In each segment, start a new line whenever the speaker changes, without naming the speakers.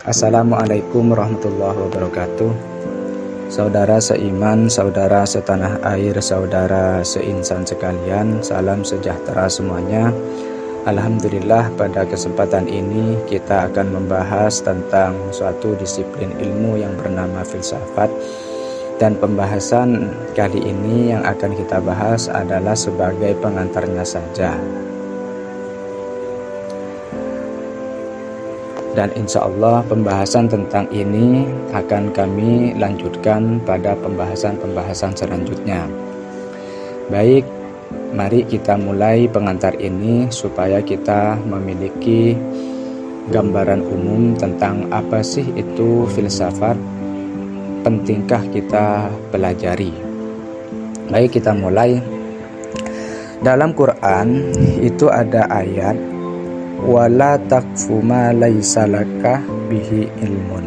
Assalamualaikum warahmatullahi wabarakatuh. Saudara seiman, saudara setanah air, saudara seinsan sekalian, salam sejahtera semuanya. Alhamdulillah, pada kesempatan ini kita akan membahas tentang suatu disiplin ilmu yang bernama filsafat. Dan pembahasan kali ini yang akan kita bahas adalah sebagai pengantarnya saja. Dan insya Allah pembahasan tentang ini akan kami lanjutkan pada pembahasan-pembahasan selanjutnya. Baik, mari kita mulai pengantar ini supaya kita memiliki gambaran umum tentang apa sih itu filsafat, pentingkah kita pelajari. Baik, kita mulai. Dalam Quran itu ada ayat wala taqfu ma laisa laka bihi ilmun.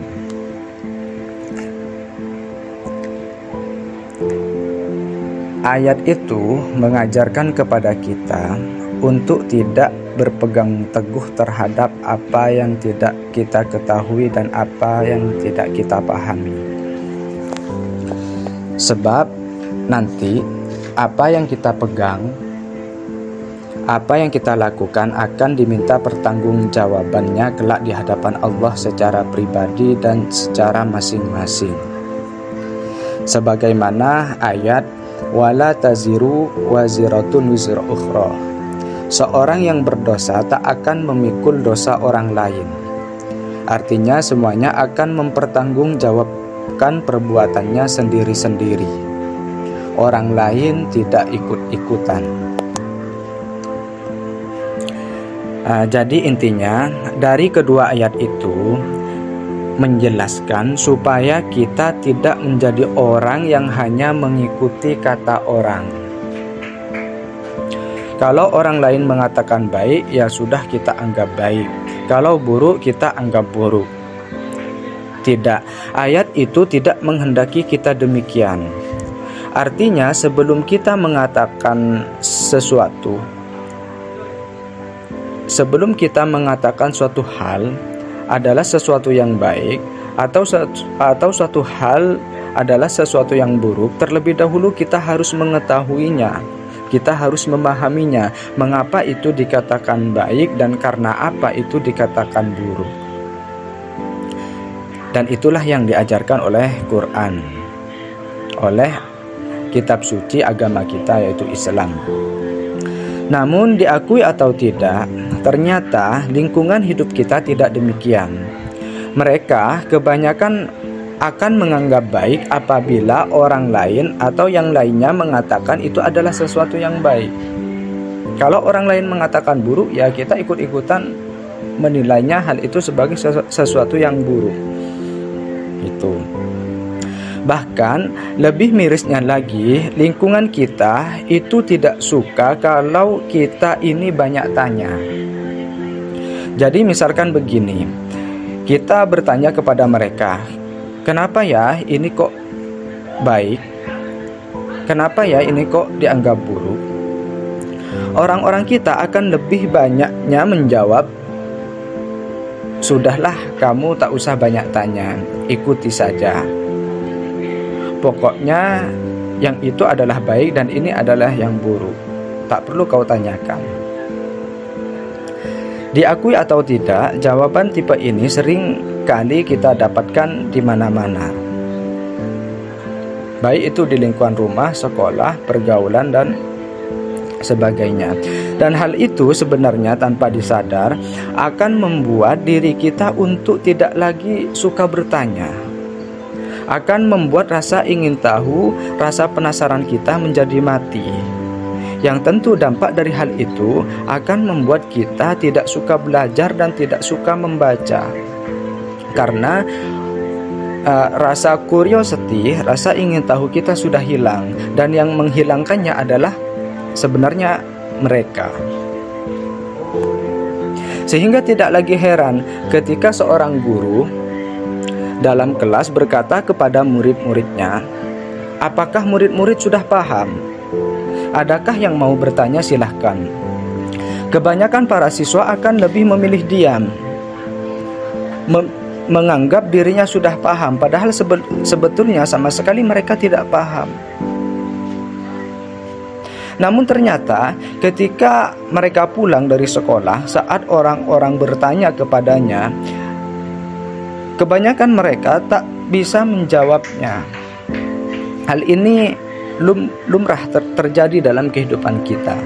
Ayat itu mengajarkan kepada kita untuk tidak berpegang teguh terhadap apa yang tidak kita ketahui dan apa yang tidak kita pahami. Sebab nanti apa yang kita pegang, apa yang kita lakukan akan diminta pertanggungjawabannya kelak di hadapan Allah secara pribadi dan secara masing-masing. Sebagaimana ayat wala taziru waziratun wizra ukhra. Seorang yang berdosa tak akan memikul dosa orang lain. Artinya semuanya akan mempertanggungjawabkan perbuatannya sendiri-sendiri. Orang lain tidak ikut-ikutan. Jadi intinya dari kedua ayat itu menjelaskan supaya kita tidak menjadi orang yang hanya mengikuti kata orang. Kalau orang lain mengatakan baik, ya sudah kita anggap baik. Kalau buruk, kita anggap buruk. Tidak, ayat itu tidak menghendaki kita demikian. Artinya sebelum kita mengatakan sesuatu, sebelum kita mengatakan suatu hal adalah sesuatu yang baik atau suatu hal adalah sesuatu yang buruk, terlebih dahulu kita harus mengetahuinya. Kita harus memahaminya, mengapa itu dikatakan baik dan karena apa itu dikatakan buruk. Dan itulah yang diajarkan oleh Quran, oleh kitab suci agama kita yaitu Islam. Namun diakui atau tidak, ternyata lingkungan hidup kita tidak demikian. Mereka kebanyakan akan menganggap baik apabila orang lain atau yang lainnya mengatakan itu adalah sesuatu yang baik. Kalau orang lain mengatakan buruk, ya kita ikut-ikutan menilainya hal itu sebagai sesuatu yang buruk. Itu. Bahkan lebih mirisnya lagi, lingkungan kita itu tidak suka kalau kita ini banyak tanya. Jadi misalkan begini, kita bertanya kepada mereka, kenapa ya ini kok baik? Kenapa ya ini kok dianggap buruk? Orang-orang kita akan lebih banyaknya menjawab, sudahlah kamu tak usah banyak tanya, ikuti saja. Pokoknya yang itu adalah baik dan ini adalah yang buruk. Tak perlu kau tanyakan. Diakui atau tidak, jawaban tipe ini sering kali kita dapatkan di mana-mana. Baik itu di lingkungan rumah, sekolah, pergaulan dan sebagainya. Dan hal itu sebenarnya tanpa disadar akan membuat diri kita untuk tidak lagi suka bertanya. Akan membuat rasa ingin tahu, rasa penasaran kita menjadi mati. Yang tentu dampak dari hal itu akan membuat kita tidak suka belajar dan tidak suka membaca. Karena rasa curiosity, rasa ingin tahu kita sudah hilang. Dan yang menghilangkannya adalah sebenarnya mereka. Sehingga tidak lagi heran ketika seorang guru dalam kelas berkata kepada murid-muridnya, apakah murid-murid sudah paham? Adakah yang mau bertanya? Silahkan. Kebanyakan para siswa akan lebih memilih diam, menganggap dirinya sudah paham, padahal sebetulnya sama sekali mereka tidak paham. Namun ternyata ketika mereka pulang dari sekolah, saat orang-orang bertanya kepadanya, kebanyakan mereka tak bisa menjawabnya. Hal ini lumrah terjadi dalam kehidupan kita.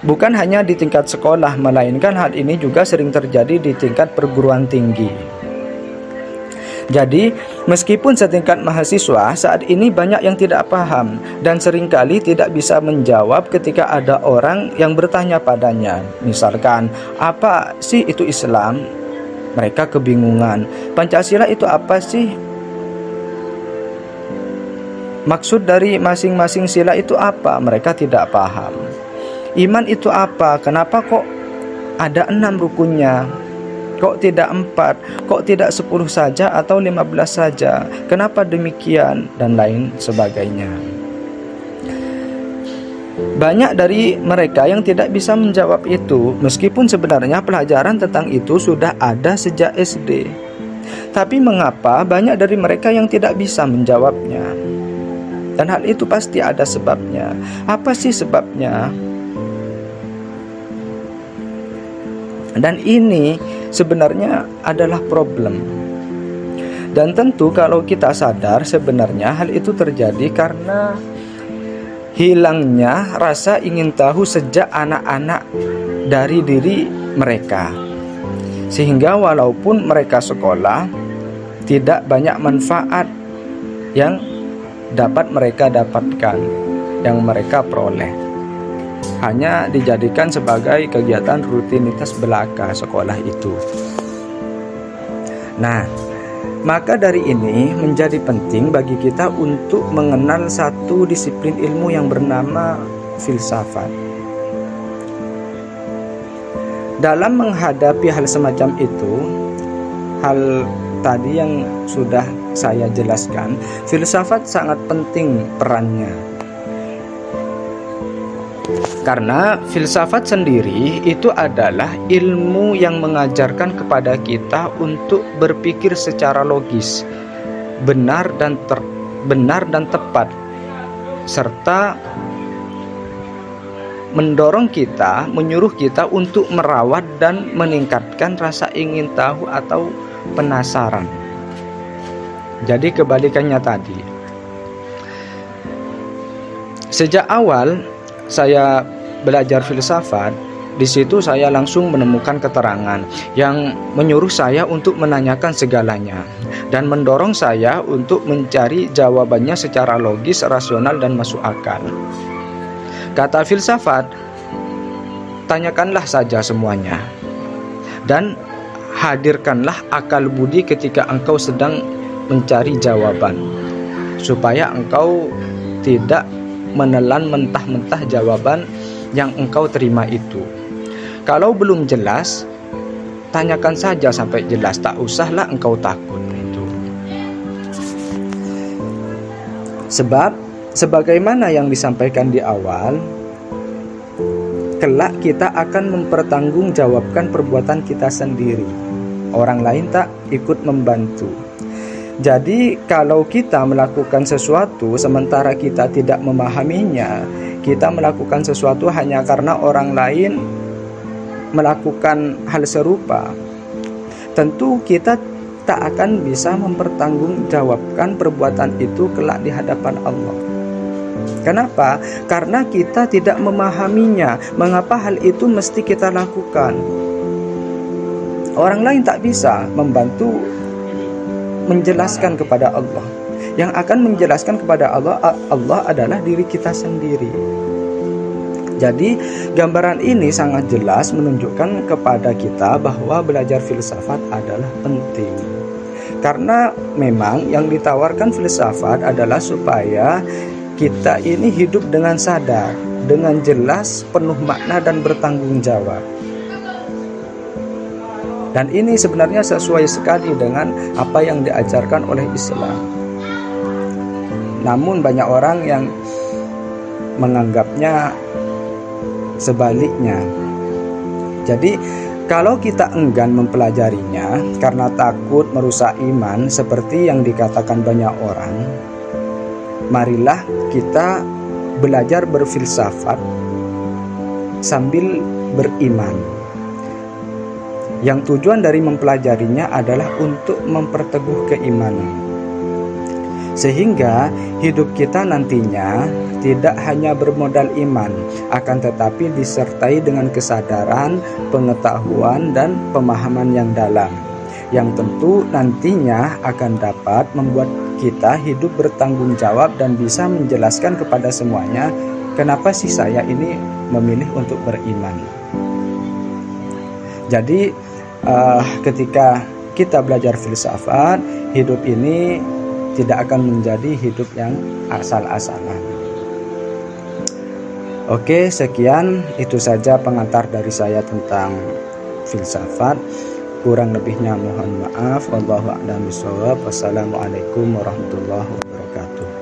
Bukan hanya di tingkat sekolah, melainkan hal ini juga sering terjadi di tingkat perguruan tinggi. Jadi, meskipun setingkat mahasiswa, saat ini banyak yang tidak paham dan seringkali tidak bisa menjawab ketika ada orang yang bertanya padanya. Misalkan, apa sih itu Islam? Mereka kebingungan. Pancasila itu apa sih? Maksud dari masing-masing sila itu apa? Mereka tidak paham. Iman itu apa? Kenapa kok ada 6 rukunnya? Kok tidak 4? Kok tidak 10 saja atau 15 saja? Kenapa demikian? Dan lain sebagainya. Banyak dari mereka yang tidak bisa menjawab itu, meskipun sebenarnya pelajaran tentang itu sudah ada sejak SD. Tapi mengapa banyak dari mereka yang tidak bisa menjawabnya? Dan hal itu pasti ada sebabnya. Apa sih sebabnya? Dan ini sebenarnya adalah problem. Dan tentu kalau kita sadar sebenarnya hal itu terjadi karena hilangnya rasa ingin tahu sejak anak-anak dari diri mereka. Sehingga walaupun mereka sekolah, tidak banyak manfaat yang dapat mereka dapatkan, yang mereka peroleh. Hanya dijadikan sebagai kegiatan rutinitas belaka sekolah itu. Nah, maka dari ini menjadi penting bagi kita untuk mengenal satu disiplin ilmu yang bernama filsafat. Dalam menghadapi hal semacam itu, hal tadi yang sudah saya jelaskan, filsafat sangat penting perannya. Karena filsafat sendiri itu adalah ilmu yang mengajarkan kepada kita untuk berpikir secara logis, benar dan tepat, serta mendorong kita, menyuruh kita untuk merawat dan meningkatkan rasa ingin tahu atau penasaran. Jadi kebalikannya tadi. Sejak awal saya belajar filsafat, di situ saya langsung menemukan keterangan yang menyuruh saya untuk menanyakan segalanya dan mendorong saya untuk mencari jawabannya secara logis, rasional, dan masuk akal. Kata filsafat, tanyakanlah saja semuanya dan hadirkanlah akal budi ketika engkau sedang mencari jawaban, supaya engkau tidak menelan mentah-mentah jawaban yang engkau terima itu. Kalau belum jelas, tanyakan saja sampai jelas, tak usahlah engkau takut itu. Sebab sebagaimana yang disampaikan di awal, kelak kita akan mempertanggungjawabkan perbuatan kita sendiri. Orang lain tak ikut membantu. Jadi kalau kita melakukan sesuatu sementara kita tidak memahaminya, kita melakukan sesuatu hanya karena orang lain melakukan hal serupa, tentu kita tak akan bisa mempertanggungjawabkan perbuatan itu kelak di hadapan Allah. Kenapa? Karena kita tidak memahaminya. Mengapa hal itu mesti kita lakukan? Orang lain tak bisa membantu menjelaskan kepada Allah. Yang akan menjelaskan kepada Allah adalah diri kita sendiri. Jadi gambaran ini sangat jelas menunjukkan kepada kita bahwa belajar filsafat adalah penting. Karena memang yang ditawarkan filsafat adalah supaya kita ini hidup dengan sadar, dengan jelas, penuh makna dan bertanggung jawab. Dan ini sebenarnya sesuai sekali dengan apa yang diajarkan oleh Islam. Namun banyak orang yang menganggapnya sebaliknya. Jadi Kalau kita enggan mempelajarinya karena takut merusak iman seperti yang dikatakan banyak orang, marilah kita belajar berfilsafat sambil beriman. Yang tujuan dari mempelajarinya adalah untuk memperteguh keimanan, sehingga hidup kita nantinya tidak hanya bermodal iman, akan tetapi disertai dengan kesadaran, pengetahuan, dan pemahaman yang dalam, yang tentu nantinya akan dapat membuat kita hidup bertanggung jawab dan bisa menjelaskan kepada semuanya, kenapa sih saya ini memilih untuk beriman. Jadi ketika kita belajar filsafat, hidup ini tidak akan menjadi hidup yang asal-asalan. Oke, sekian itu saja pengantar dari saya tentang filsafat. Kurang lebihnya mohon maaf. Wallahu a'lam bishawab. Wassalamualaikum warahmatullahi wabarakatuh.